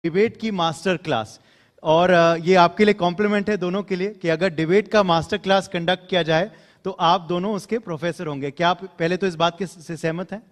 Debate की master class. और ये आपके लिए कॉम्प्लीमेंट है दोनों के लिए कि अगर डिबेट का मास्टर क्लास कंडक्ट किया जाए तो आप दोनों उसके प्रोफेसर होंगे। क्या आप पहले तो इस बात से सहमत हैं?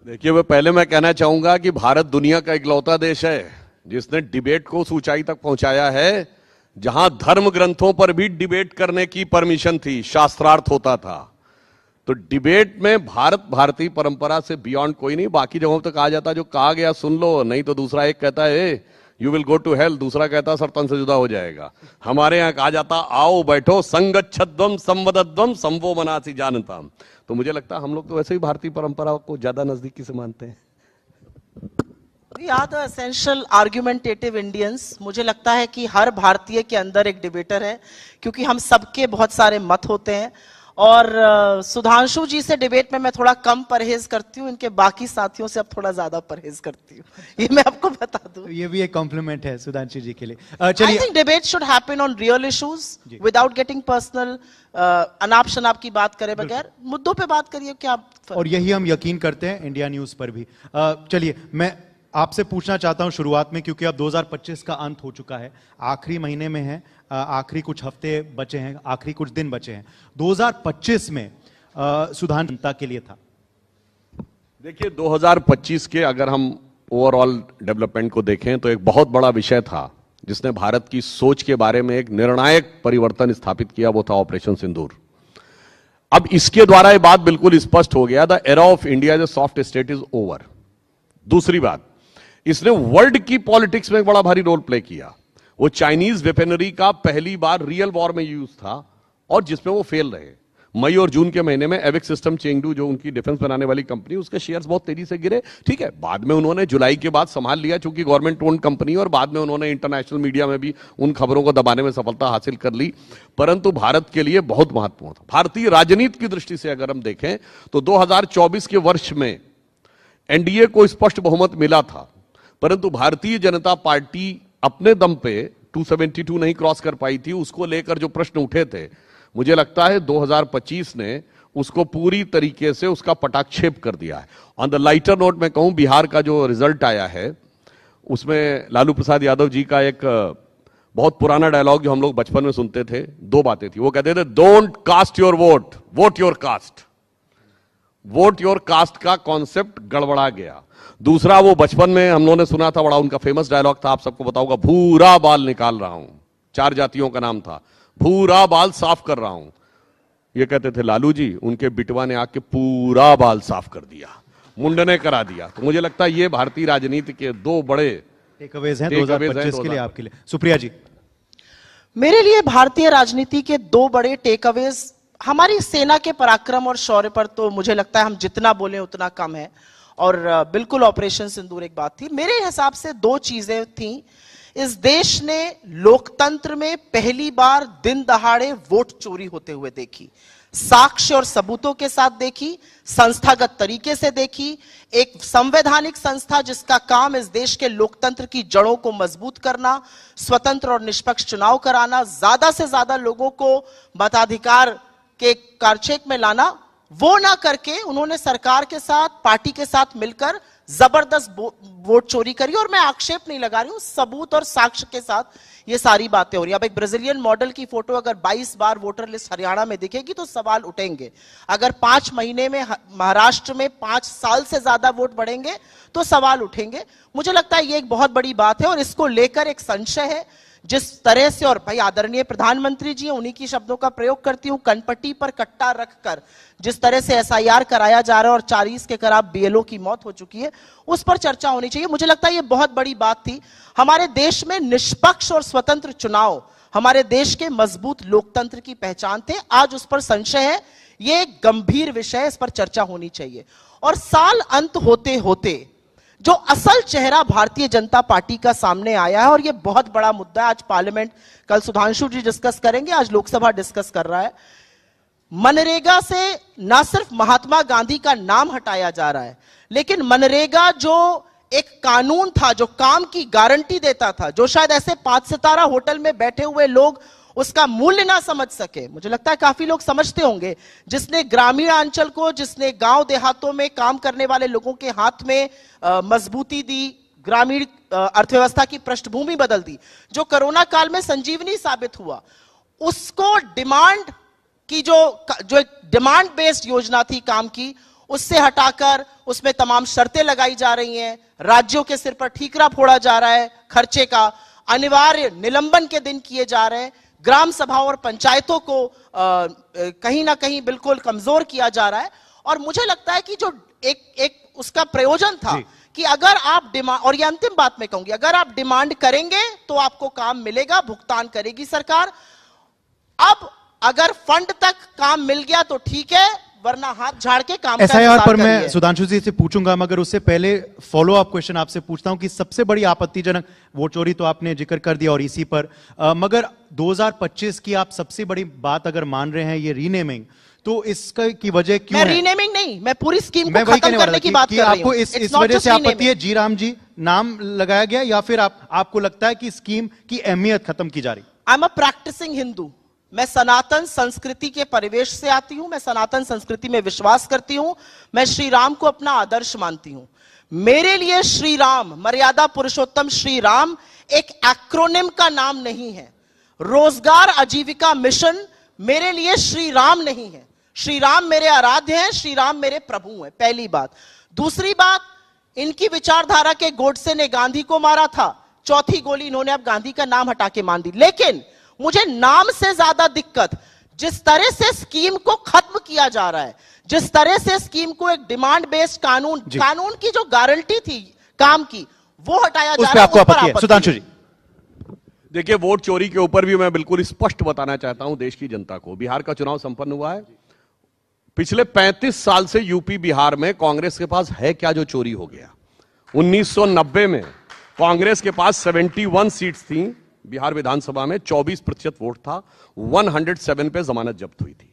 देखिए, पहले मैं कहना चाहूंगा कि भारत दुनिया का इकलौता देश है जिसने डिबेट को उस ऊंचाई तक पहुंचाया है जहां धर्म ग्रंथों पर भी डिबेट करने की परमिशन थी, शास्त्रार्थ होता था। तो डिबेट में भारत भारतीय परंपरा से बियॉन्ड कोई नहीं। बाकी जगहों तक आ जाता जो कहा गया सुन लो, नहीं तो दूसरा एक कहता है you will go to hell, दूसरा कहता सरतन से जुदा हो जाएगा। हमारे यहाँ कहा जाता आओ बैठो, संगच्छध्वम संवदध्वम संवो मनासी जानताम। तो मुझे लगता है हम लोग तो वैसे ही भारतीय परंपरा को ज्यादा नजदीकी से मानते हैं। We are the essential argumentative Indians। मुझे लगता है कि हर भारतीय के अंदर एक डिबेटर है, क्योंकि हम सबके बहुत सारे मत होते हैं। और सुधांशु जी से डिबेट में मैं थोड़ा कम परहेज करती हूँ, इनके बाकी साथियों से अब थोड़ा ज्यादा परहेज करती हूँ, ये मैं आपको बता दूं। ये भी एक कॉम्प्लीमेंट है सुधांशु जी के लिए। I think debate should happen on real issues without getting personal. अनाप शनाप की बात करे बगैर मुद्दों पे बात करिए। क्या और यही हम यकीन करते हैं इंडिया न्यूज पर भी। चलिए, मैं आपसे पूछना चाहता हूं शुरुआत में, क्योंकि अब 2025 का अंत हो चुका है, आखिरी महीने में है, आखिरी कुछ हफ्ते बचे हैं, आखिरी कुछ दिन बचे हैं। 2025 में सुधांशु जनता के लिए था। देखिए, 2025 के अगर हम ओवरऑल डेवलपमेंट को देखें तो एक बहुत बड़ा विषय था जिसने भारत की सोच के बारे में एक निर्णायक परिवर्तन स्थापित किया, वो था ऑपरेशन सिंदूर। अब इसके द्वारा यह बात बिल्कुल स्पष्ट हो गया, the era of India as a soft state is over. दूसरी बात, इसने वर्ल्ड की पॉलिटिक्स में एक बड़ा भारी रोल प्ले किया। वो चाइनीज वेपनरी का पहली बार रियल वॉर में यूज था और जिसमें वो फेल रहे। मई और जून के महीने में एविक सिस्टम चेंगडू, जो उनकी डिफेंस बनाने वाली कंपनी, उसके शेयर्स बहुत तेजी से गिरे। ठीक है, बाद में उन्होंने जुलाई के बाद संभाल लिया चूंकि गवर्नमेंट ओन्ड कंपनी, और बाद में उन्होंने इंटरनेशनल मीडिया में भी उन खबरों को दबाने में सफलता हासिल कर ली। परंतु भारत के लिए बहुत महत्वपूर्ण था। भारतीय राजनीति की दृष्टि से अगर हम देखें तो 2024 के वर्ष में एनडीए को स्पष्ट बहुमत मिला था, परंतु भारतीय जनता पार्टी अपने दम पे 272 नहीं क्रॉस कर पाई थी। उसको लेकर जो प्रश्न उठे थे, मुझे लगता है 2025 ने उसको पूरी तरीके से उसका पटाक्षेप कर दिया है। ऑन द लाइटर नोट मैं कहूं, बिहार का जो रिजल्ट आया है उसमें लालू प्रसाद यादव जी का एक बहुत पुराना डायलॉग जो हम लोग बचपन में सुनते थे, दो बातें थी। वो कहते थे don't cast your vote, vote your caste. Vote your caste का कॉन्सेप्ट गड़बड़ा गया। दूसरा, वो बचपन में हम लोगों ने सुना था, बड़ा उनका फेमस डायलॉग था, आप सबको बताऊंगा, भूरा बाल निकाल रहा हूं। 4 जातियों का नाम था, भूरा बाल साफ कर रहा हूं। ये कहते थे लालू जी, उनके बिटवा ने आके पूरा बाल साफ कर दिया, मुंडने करा दिया। तो मुझे लगता है ये भारतीय राजनीति के दो बड़े टेकअवेज हैं 2025 के लिए आपके लिए। सुप्रिया जी। मेरे लिए भारतीय राजनीति के दो बड़े टेकअवेज, हमारी सेना के पराक्रम और शौर्य पर तो मुझे लगता है हम जितना बोले उतना कम है, और बिल्कुल ऑपरेशन सिंदूर एक बात थी। मेरे हिसाब से दो चीजें थी। इस देश ने लोकतंत्र में पहली बार दिन दहाड़े वोट चोरी होते हुए देखी, साक्ष्य और सबूतों के साथ देखी, संस्थागत तरीके से देखी। एक संवैधानिक संस्था जिसका काम इस देश के लोकतंत्र की जड़ों को मजबूत करना, स्वतंत्र और निष्पक्ष चुनाव कराना, ज्यादा से ज्यादा लोगों को मताधिकार के कारछेक में लाना, वो ना करके उन्होंने सरकार के साथ, पार्टी के साथ मिलकर जबरदस्त वोट चोरी करी। और मैं आक्षेप नहीं लगा रही हूं, सबूत और साक्ष्य के साथ ये सारी बातें हो रही है। अब एक ब्राजीलियन मॉडल की फोटो अगर 22 बार वोटर लिस्ट हरियाणा में दिखेगी तो सवाल उठेंगे। अगर 5 महीने में महाराष्ट्र में 5 साल से ज्यादा वोट बढ़ेंगे तो सवाल उठेंगे। मुझे लगता है ये एक बहुत बड़ी बात है और इसको लेकर एक संशय है। जिस तरह से, और भाई आदरणीय प्रधानमंत्री जी, उन्हीं की शब्दों का प्रयोग करती हूं, कनपट्टी पर कट्टा रखकर जिस तरह से एसआईआर कराया जा रहा है और 40 के करीब बीएलओ की मौत हो चुकी है, उस पर चर्चा होनी चाहिए। मुझे लगता है ये बहुत बड़ी बात थी। हमारे देश में निष्पक्ष और स्वतंत्र चुनाव हमारे देश के मजबूत लोकतंत्र की पहचान थे। आज उस पर संशय है, ये एक गंभीर विषय, इस पर चर्चा होनी चाहिए। और साल अंत होते होते जो असल चेहरा भारतीय जनता पार्टी का सामने आया है, और यह बहुत बड़ा मुद्दा है, आज पार्लियामेंट, कल सुधांशु जी डिस्कस करेंगे, आज लोकसभा डिस्कस कर रहा है। मनरेगा से ना सिर्फ महात्मा गांधी का नाम हटाया जा रहा है, लेकिन मनरेगा जो एक कानून था, जो काम की गारंटी देता था, जो शायद ऐसे 5 सितारा होटल में बैठे हुए लोग उसका मूल्य ना समझ सके, मुझे लगता है काफी लोग समझते होंगे, जिसने ग्रामीण अंचल को, जिसने गांव देहातों में काम करने वाले लोगों के हाथ में मजबूती दी, ग्रामीण अर्थव्यवस्था की पृष्ठभूमि बदल दी, जो कोरोना काल में संजीवनी साबित हुआ, उसको डिमांड की जो एक डिमांड बेस्ड योजना थी काम की, उससे हटाकर उसमें तमाम शर्तें लगाई जा रही हैं, राज्यों के सिर पर ठीकरा फोड़ा जा रहा है, खर्चे का अनिवार्य निलंबन के दिन किए जा रहे हैं, ग्राम सभाओं और पंचायतों को कहीं ना कहीं बिल्कुल कमजोर किया जा रहा है। और मुझे लगता है कि जो एक उसका प्रयोजन था कि अगर आप डिमांड, और ये अंतिम बात मैं कहूंगी, अगर आप डिमांड करेंगे तो आपको काम मिलेगा, भुगतान करेगी सरकार। अब अगर फंड तक काम मिल गया तो ठीक है, वरना हाथ झाड़ के काम एसआईआर पर मैं सुधांशु जी से पूछूंगा, मगर उससे पहले फॉलो अप क्वेश्चन आपसे पूछता हूं कि सबसे बड़ी आपत्तिजनक वोट चोरी तो आपने जिक्र कर दिया और इसी पर मगर 2025 की आप सबसे बड़ी बात अगर मान रहे हैं ये रीनेमिंग, तो इसका की वजह क्यों है? मैं रीनेमिंग नहीं, मैं पूरी स्कीम को खत्म करने की बात कर रही हूं। आपको इस वजह से आपत्ति है जी राम जी नाम लगाया गया, या फिर आपको लगता है कि स्कीम की अहमियत खत्म की जा रही? I am a practising Hindu, मैं सनातन संस्कृति के परिवेश से आती हूं, मैं सनातन संस्कृति में विश्वास करती हूं, मैं श्री राम को अपना आदर्श मानती हूं। मेरे लिए श्री राम, मर्यादा पुरुषोत्तम श्री राम एक एक्रोनिम का नाम नहीं है। रोजगार आजीविका मिशन मेरे लिए श्री राम नहीं है। श्री राम मेरे आराध्य हैं, श्री राम मेरे प्रभु हैं, पहली बात। दूसरी बात, इनकी विचारधारा के गोडसे ने गांधी को मारा था, चौथी गोली इन्होंने अब गांधी का नाम हटा के मान दी। लेकिन मुझे नाम से ज्यादा दिक्कत, जिस तरह से स्कीम को खत्म किया जा रहा है, जिस तरह से स्कीम को एक डिमांड बेस्ड कानून की जो गारंटी थी काम की, वो हटाया जा रहा है। आपको आपत्ति है? सुधांशु जी देखिए, वोट चोरी के ऊपर भी मैं बिल्कुल स्पष्ट बताना चाहता हूं देश की जनता को। बिहार का चुनाव संपन्न हुआ है, पिछले 35 साल से यूपी बिहार में कांग्रेस के पास है क्या जो चोरी हो गया? 1990 में कांग्रेस के पास 71 सीट्स थी बिहार विधानसभा में, 24% वोट था, 107 पे जमानत जब्त हुई थी।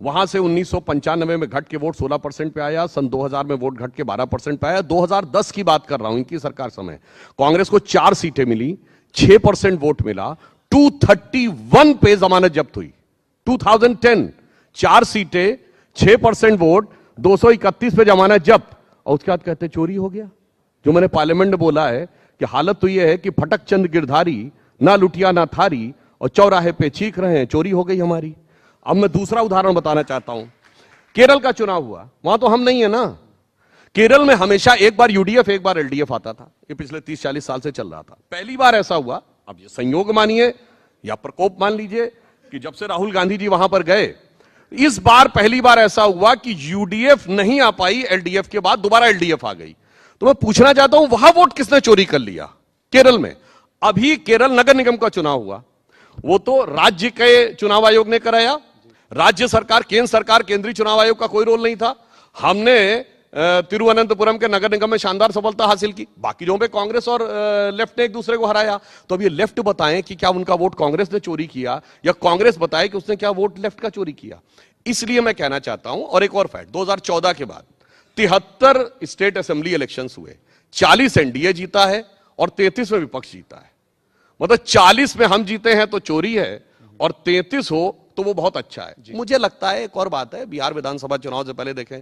वहां से 1995 में घट के वोट 16% पे आया, सन 2000 में वोट घट के 12% पे आया। 2010 की बात कर रहा हूं, इनकी सरकार समय कांग्रेस को 4 सीटें मिली, 6% वोट मिला, 231 पे जमानत जब्त हुई। 2010 4 सीटें, 6% वोट, 231 पे जमानत जब्त, और उसके बाद कहते चोरी हो गया। जो मैंने पार्लियामेंट में बोला है कि हालत तो यह है कि फटक चंद गिरधारी, ना लुटिया ना थारी, और चौराहे पे चीख रहे हैं चोरी हो गई हमारी। अब मैं दूसरा उदाहरण बताना चाहता हूं। केरल का चुनाव हुआ, वहां तो हम नहीं है ना। केरल में हमेशा एक बार यूडीएफ एक बार एलडीएफ आता था, ये पिछले 30-40 साल से चल रहा था। पहली बार ऐसा हुआ, अब ये संयोग मानिए या प्रकोप मान लीजिए, कि जब से राहुल गांधी जी वहां पर गए, इस बार पहली बार ऐसा हुआ कि यूडीएफ नहीं आ पाई, एलडीएफ के बाद दोबारा एलडीएफ आ गई। तो मैं पूछना चाहता हूं, वहां वोट किसने चोरी कर लिया केरल में? अभी केरल नगर निगम का चुनाव हुआ, वो तो राज्य के चुनाव आयोग ने कराया, राज्य सरकार, केंद्र सरकार, केंद्रीय चुनाव आयोग का कोई रोल नहीं था। हमने तिरुवनंतपुरम के नगर निगम में शानदार सफलता हासिल की, बाकी जगहों पे कांग्रेस और लेफ्ट ने एक दूसरे को हराया। तो अब ये लेफ्ट बताएं कि क्या उनका वोट कांग्रेस ने चोरी किया, या कांग्रेस बताए कि उसने क्या वोट लेफ्ट का चोरी किया। इसलिए मैं कहना चाहता हूं, और एक और फैक्ट, 2014 के बाद 73 स्टेट असेंबली इलेक्शंस हुए, 40 एनडीए जीता है और 33 में विपक्ष जीता है। मतलब 40 में हम जीते हैं तो चोरी है, और 33 हो तो वो बहुत अच्छा है। मुझे लगता है एक और बात है, बिहार विधानसभा चुनाव से पहले देखें,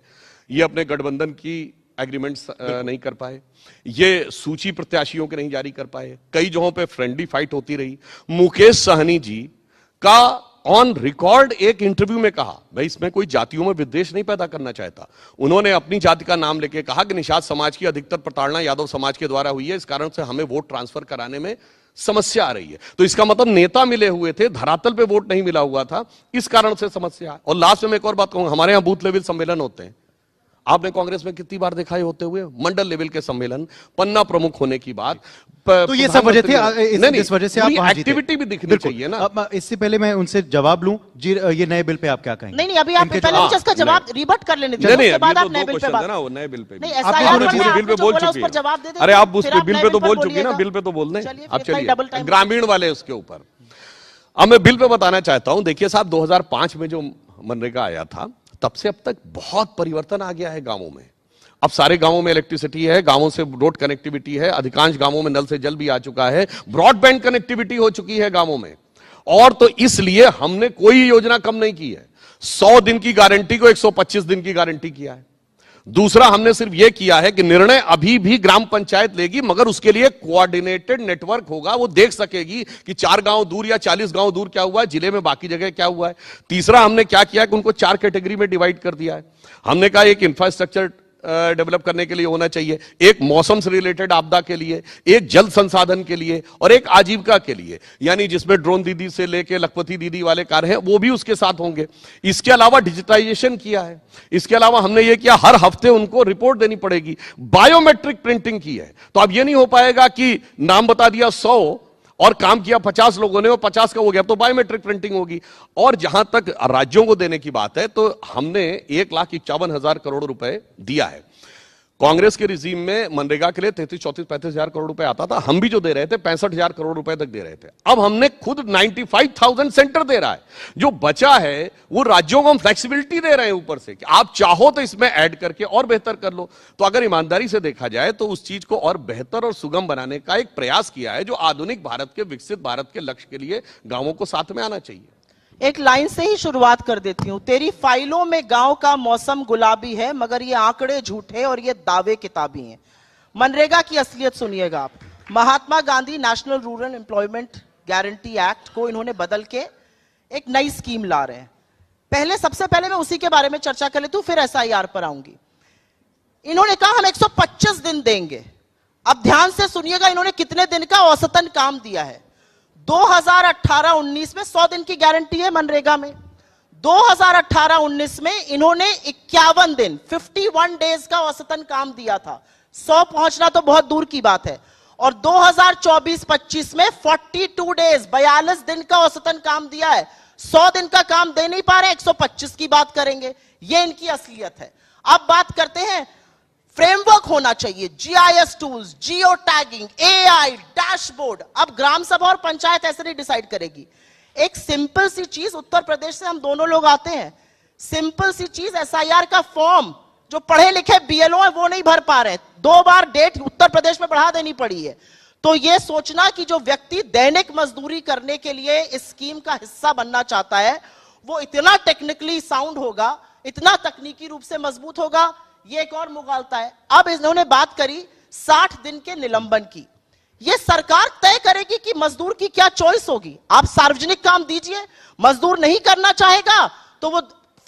ये अपने गठबंधन की एग्रीमेंट्स नहीं कर पाए, ये सूची प्रत्याशियों के नहीं जारी कर पाए, कई जगहों पे फ्रेंडली फाइट होती रही। मुकेश सहनी जी का ऑन रिकॉर्ड एक इंटरव्यू में कहा, भाई इसमें कोई जातियों में विद्वेष नहीं पैदा करना चाहता। उन्होंने अपनी जाति का नाम लेके कहा कि निषाद समाज की अधिकतर प्रताड़ना यादव समाज के द्वारा हुई है, इस कारण से हमें वोट ट्रांसफर कराने में समस्या आ रही है। तो इसका मतलब नेता मिले हुए थे, धरातल पे वोट नहीं मिला हुआ था, इस कारण से समस्या। और लास्ट में एक और बात कहूंगा, हमारे यहां बूथ लेवल सम्मेलन होते हैं, आपने कांग्रेस में कितनी बार दिखाए होते हुए? मंडल लेवल के सम्मेलन, पन्ना प्रमुख होने की बात, तो ये सब वजह थी, इस वजह से आप वहां जीते। एक्टिविटी भी दिखनी चाहिए ना। अब इससे पहले मैं उनसे जवाब लूं जी, ये नए बिल पे आप क्या कहेंगे? नहीं, अभी आप पहले मुझे इसका जवाब रिबट कर लेने दीजिए, उसके बाद आप नए बिल पे बात। नए बिल पे नहीं, एसआईआर बिल पे बोल चुके हैं। अरे आप उस बिल पे तो बोल चुके हैं ना, बिल पे तो बोल दें आप। चलिए, ग्रामीण वाले उसके ऊपर अब मैं बिल पे बताना चाहता हूं। देखिए साहब, 2005 में जो मनरेगा आया था, तब से अब तक बहुत परिवर्तन आ गया है गांवों में। अब सारे गांवों में इलेक्ट्रिसिटी है, गांवों से रोड कनेक्टिविटी है, अधिकांश गांवों में नल से जल भी आ चुका है, ब्रॉडबैंड कनेक्टिविटी हो चुकी है गांवों में। और तो इसलिए हमने कोई योजना कम नहीं की है। 100 दिन की गारंटी को 125 दिन की गारंटी किया है। दूसरा, हमने सिर्फ यह किया है कि निर्णय अभी भी ग्राम पंचायत लेगी, मगर उसके लिए कोऑर्डिनेटेड नेटवर्क होगा, वो देख सकेगी कि 4 गांव दूर या 40 गांव दूर क्या हुआ है, जिले में बाकी जगह क्या हुआ है। तीसरा, हमने क्या किया कि उनको 4 कैटेगरी में डिवाइड कर दिया है। हमने कहा एक इंफ्रास्ट्रक्चर डेवलप करने के लिए होना चाहिए, एक मौसम से रिलेटेड आपदा के लिए, एक जल संसाधन के लिए और एक आजीविका के लिए, यानी जिसमें ड्रोन दीदी से लेके लखपति दीदी वाले कार्य हैं वो भी उसके साथ होंगे। इसके अलावा डिजिटाइजेशन किया है। इसके अलावा हमने ये किया, हर हफ्ते उनको रिपोर्ट देनी पड़ेगी। बायोमेट्रिक प्रिंटिंग की है, तो अब ये नहीं हो पाएगा कि नाम बता दिया 100 और काम किया 50 लोगों ने और 50 का हो गया, तो बायोमेट्रिक प्रिंटिंग होगी। और जहां तक राज्यों को देने की बात है, तो हमने 1,51,000 करोड़ रुपए दिया है। कांग्रेस के रिजीम में मनरेगा के लिए 33, 34, 35,000 करोड़ रुपए आता था, हम भी जो दे रहे थे 65,000 करोड़ रुपए तक दे रहे थे। अब हमने खुद 95,000 सेंटर दे रहा है। जो बचा है वो राज्यों को हम फ्लेक्सिबिलिटी दे रहे हैं ऊपर से कि आप चाहो तो इसमें ऐड करके और बेहतर कर लो। तो अगर ईमानदारी से देखा जाए तो उस चीज को और बेहतर और सुगम बनाने का एक प्रयास किया है, जो आधुनिक भारत के, विकसित भारत के लक्ष्य के लिए गांवों को साथ में आना चाहिए। एक लाइन से ही शुरुआत कर देती हूं। तेरी फाइलों में गांव का मौसम गुलाबी है, मगर ये आंकड़े झूठे और ये दावे किताबी हैं। मनरेगा की असलियत सुनिएगा आप। Mahatma Gandhi national rural employment guarantee act को इन्होंने बदल के एक नई स्कीम ला रहे हैं। सबसे पहले मैं उसी के बारे में चर्चा कर लेती हूं, फिर SIR पर आऊंगी। इन्होंने कहा हम 125 दिन देंगे। अब ध्यान से सुनिएगा, इन्होंने कितने दिन का औसतन काम दिया है। 2018-19 में 100 दिन की गारंटी है मनरेगा में। 2018-19 में इन्होंने 51 दिन 51 डेज का औसतन काम दिया था। 100 पहुंचना तो बहुत दूर की बात है। और 2024-25 में 42 डेज 42 दिन का औसतन काम दिया है। 100 दिन का काम दे नहीं पा रहे, 125 की बात करेंगे। ये इनकी असलियत है। अब बात करते हैं, फ्रेमवर्क होना चाहिए, GIS tools, geo tagging, AI, dashboard. अब ग्राम सभा और पंचायत ऐसे नहीं डिसाइड करेगी। एक सिंपल सी चीज, उत्तर प्रदेश से हम दोनों लोग आते हैं, सिंपल सी चीज SIR का फॉर्म जो पढ़े लिखे BLO है वो नहीं भर पा रहे। 2 बार डेट उत्तर प्रदेश में बढ़ा देनी पड़ी है। तो यह सोचना कि जो व्यक्ति दैनिक मजदूरी करने के लिए इस स्कीम का हिस्सा बनना चाहता है वो इतना टेक्निकली साउंड होगा, इतना तकनीकी रूप से मजबूत होगा, ये एक और मुगालता है। अब इन्होंने बात करी 60 दिन के निलंबन की। ये सरकार तय करेगी कि मजदूर की क्या चॉइस होगी। आप सार्वजनिक काम दीजिए, मजदूर नहीं करना चाहेगा तो वो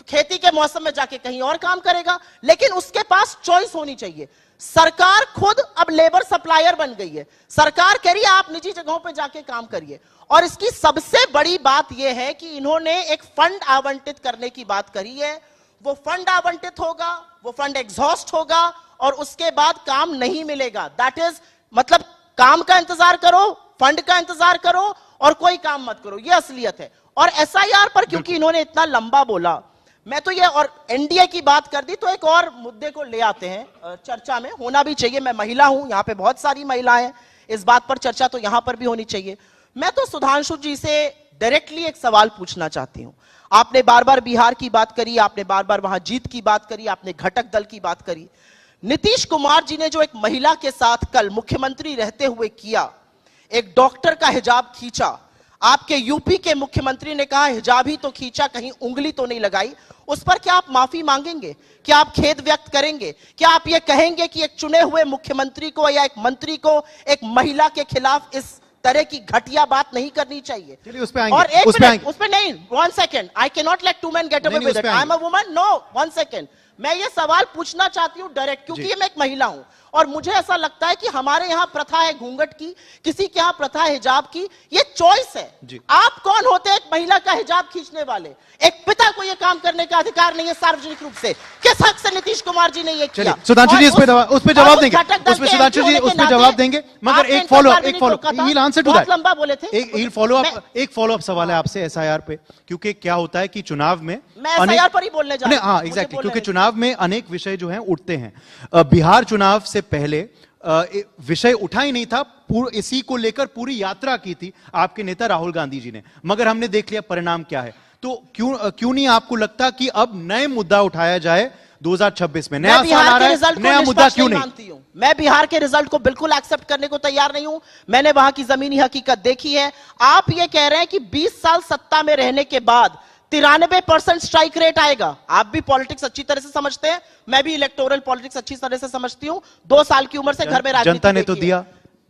खेती के मौसम में जाके कहीं और काम करेगा, लेकिन उसके पास चॉइस होनी चाहिए। सरकार खुद अब लेबर सप्लायर बन गई है। सरकार कह रही है आप निजी जगहों पे जाके काम करिए। और इसकी सबसे बड़ी बात यह है कि इन्होंने एक फंड आवंटित करने की बात करी है। वो फंड आवंटित होगा, वो फंड एग्जॉस्ट होगा और उसके बाद काम नहीं मिलेगा। दैट इज मतलब काम का इंतजार करो, फंड का इंतजार करो और कोई काम मत करो। ये असलियत है। और SIR पर क्योंकि इन्होंने इतना लंबा बोला, मैं तो ये और NDA की बात कर दी, तो एक और मुद्दे को ले आते हैं चर्चा में, होना भी चाहिए। मैं महिला हूं, यहां पे बहुत सारी महिलाएं हैं, इस बात पर चर्चा तो यहां पर भी होनी चाहिए। मैं तो सुधांशु जी से डायरेक्टली एक सवाल पूछना चाहती हूं। आपने बार बार बिहार की बात करी, आपने बार बार वहां जीत की बात करी, आपने घटक दल की बात करी। नीतीश कुमार जी ने जो एक महिला के साथ कल मुख्यमंत्री रहते हुए किया, एक डॉक्टर का हिजाब खींचा, आपके यूपी के मुख्यमंत्री ने कहा हिजाब ही तो खींचा, कहीं उंगली तो नहीं लगाई, उस पर क्या आप माफी मांगेंगे? क्या आप खेद व्यक्त करेंगे? क्या आप ये कहेंगे कि एक चुने हुए मुख्यमंत्री को या एक मंत्री को एक महिला के खिलाफ इस तरह की घटिया बात नहीं करनी चाहिए? चलिए उस पे आएंगे। और एक मिनट, उस पे नहीं, 1 second, I can not let 2 men get away with it. I am a woman, no 1 second. मैं ये सवाल पूछना चाहती हूं डायरेक्ट, क्योंकि ये मैं एक महिला हूं और मुझे ऐसा लगता है कि हमारे यहां प्रथा है घूंघट की, किसी के यहां प्रथा है हिजाब की, ये चॉइस है। आप कौन होते हैं एक महिला का हिजाब खींचने वाले? एक पिता को ये काम करने का अधिकार नहीं है सार्वजनिक रूप से। किस हक से नीतीश कुमार जी ने ये किया? सुधांशु जी उस पे जवाब देंगे, सुधांशु जी उस पे जवाब देंगे, मगर एक फॉलो आंसर टू दैट, लंबा बोले थे। एक फॉलो अप सवाल है आपसे SIR पे, क्योंकि क्या होता है कि चुनाव में मैं SIR पर ही बोलने जा रहा हूं। हाँ एग्जैक्टली, क्योंकि चुनाव में अनेक विषय जो हैं उठते हैं। बिहार चुनाव से पहले विषय उठा ही नहीं था, इसी को लेकर पूरी यात्रा की थी आपके नेता राहुल गांधी जी ने, मगर हमने देख लिया परिणाम क्या है। तो क्यों नहीं आपको लगता कि अब नए मुद्दा उठाया जाए 2026 में? नया साल आ रहा है, नया मुद्दा क्यों नहीं? मैं बिहार के रिजल्ट को बिल्कुल एक्सेप्ट करने को तैयार नहीं हूं। मैंने वहां की जमीनी हकीकत देखी है। आप ये कह रहे हैं कि 20 साल सत्ता में रहने के बाद 93% स्ट्राइक रेट आएगा। आप भी पॉलिटिक्स अच्छी तरह से समझते हैं, मैं भी इलेक्टोरल पॉलिटिक्स अच्छी तरह से समझती हूं। 2 साल की उम्र से घर में राजनीति जनता ने तो देखी है। दिया।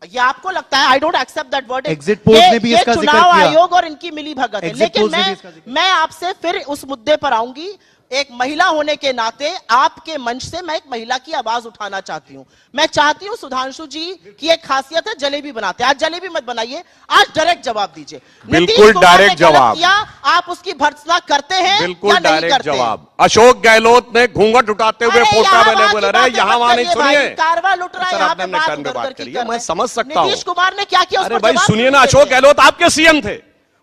ये आपको लगता है, I don't accept that word. Exit polls ने भी इसका जिक्र चुनाव किया। आयोग और इनकी मिली भगत है। एग्जिट लेकिन पोल्स ने भी इसका जिक्र मैं आपसे फिर उस मुद्दे पर आऊंगी। एक महिला होने के नाते आपके मंच से मैं एक महिला की आवाज उठाना चाहती हूं। मैं चाहती हूं सुधांशु जी की एक खासियत है, जलेबी बनाते हैं। आज जलेबी मत बनाइए, आज डायरेक्ट जवाब दीजिए। नीतीश बिल्कुल कुमार ने डायरेक्ट गलत जवाब। किया, आप उसकी भर्त्सना करते हैं बिल्कुल या नहीं डायरेक्ट करते? जवाब। अशोक गहलोत ने घूंघट उठाते हुए पोस्टर में बोला रहे, यहाँ वहां नहीं सुनिए। कारवा लुट रहा है, सर, यहाँ आपने पे बात टर्न पे बात उधर करी की है, कर मैं रहे। समझ सकता हूं। नीतीश कुमार ने क्या किया उस अरे पर भाई जवाब सुनिए नहीं ना, देते। अशोक गहलोत आपके सीएम थे,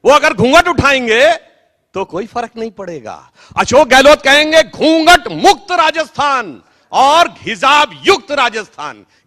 वो अगर घूंघट उठाएंगे तो कोई फर्क नहीं पड़ेगा। अशोक गहलोत कहेंगे घूंघट मुक्त राजस्थान और हिजाब युक्त राजस्थान,